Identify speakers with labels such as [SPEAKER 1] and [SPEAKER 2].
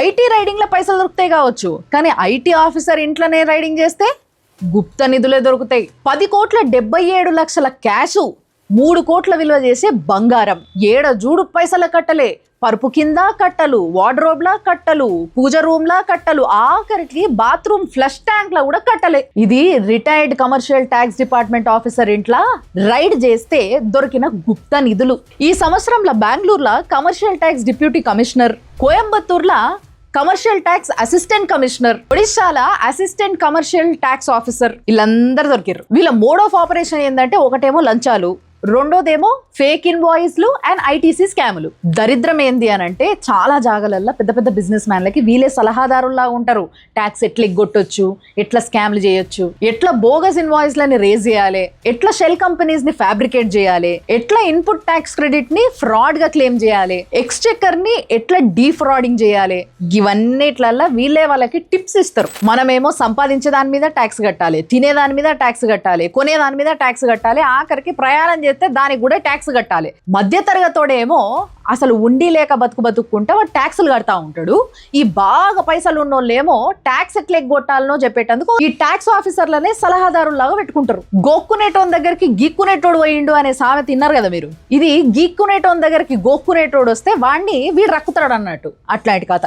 [SPEAKER 1] IT riding లో పైసలు దొరుకుతాయి కావచ్చు, కానీ ఐటీ ఆఫీసర్ ఇంట్లోనే రైడింగ్ చేస్తే గుప్త నిధులే దొరుకుతాయి. 10,77,00,000 క్యాషు, 3 కోట్ల విలువ చేసే బంగారం, ఏడ జూడు పైసల కట్టలే, పరుపు కింద కట్టలు, వార్డ్రోబ్ లా కట్టలు, పూజ రూమ్ లా కట్టలు, ఆఖరికి బాత్రూమ్ ఫ్లష్ ట్యాంక్ లా కూడా కట్టలే. ఇది retired commercial tax department officer ఇంట్లా రైడ్ చేస్తే దొరికిన గుప్త నిధులు. ఈ సంవత్సరంలో బెంగళూరులో కమర్షియల్ ట్యాక్స్ డిప్యూటీ కమిషనర్, కోయంబత్తూర్లో కమర్షియల్ ట్యాక్స్ అసిస్టెంట్ కమిషనర్, ఒడిశాల అసిస్టెంట్ కమర్షియల్ ట్యాక్స్ ఆఫీసర్, వీళ్ళందరూ దొరికారు. వీళ్ళ మోడ్ ఆఫ్ ఆపరేషన్ ఏంటంటే, ఒకటేమో లంచాలు, రెండోదేమో ఫేక్ ఇన్వాయిస్లు అండ్ ఐటీసీ స్కాములు. దరిద్రం ఏంది అని అంటే, చాలా జాగాలల్లో పెద్ద పెద్ద బిజినెస్ మ్యాన్లకి వీళ్ళే సలహాదారుల్లా ఉంటారు. ట్యాక్స్ ఎట్లా ఎగ్గొట్టొచ్చు, ఎట్లా స్కామ్లు చేయొచ్చు, ఎట్లా బోగస్ ఇన్వాయిస్లని రేజ్ చేయాలి, ఎట్లా షెల్ కంపెనీస్ ని ఫ్యాబ్రికేట్ చేయాలి, ఎట్లా ఇన్పుట్ ట్యాక్స్ క్రెడిట్ ని ఫ్రాడ్ గా క్లెయిమ్ చేయాలి, ఎక్స్చెక్కర్ ని ఎట్లా డీఫ్రాడింగ్ చేయాలి, ఇవన్నిట్లల్లో వీళ్ళే వాళ్ళకి టిప్స్ ఇస్తారు. మనమేమో సంపాదించే దాని మీద ట్యాక్స్ కట్టాలి, తినే దాని మీద ట్యాక్స్ కట్టాలి, కొనే దాని మీద ట్యాక్స్ కట్టాలి, ఆఖరికి ప్రయాణం చేస్తే దానికి కూడా ట్యాక్స్ కట్టాలి. మధ్య తరగతోడేమో అసలు ఉండి లేక బతుకుంటే వాడు ట్యాక్సులు కడతా ఉంటాడు. ఈ బాగా పైసలు ఉన్నోళ్ళేమో ట్యాక్స్ ఎట్లా ఎగ్గొట్టాలనో చెప్పేటందుకు ఈ ట్యాక్స్ ఆఫీసర్లనే సలహాదారులాగా పెట్టుకుంటారు. గోక్కునేటోన్ దగ్గరికి గీక్కునేటోడు పోయిండు అనే సామెత తిన్నారు కదా మీరు. ఇది గీక్కునేటోన్ దగ్గరికి గోక్కునేటోడు వస్తే వాడిని వీడు రక్కుతాడు అన్నట్టు, అట్లాంటి కథ.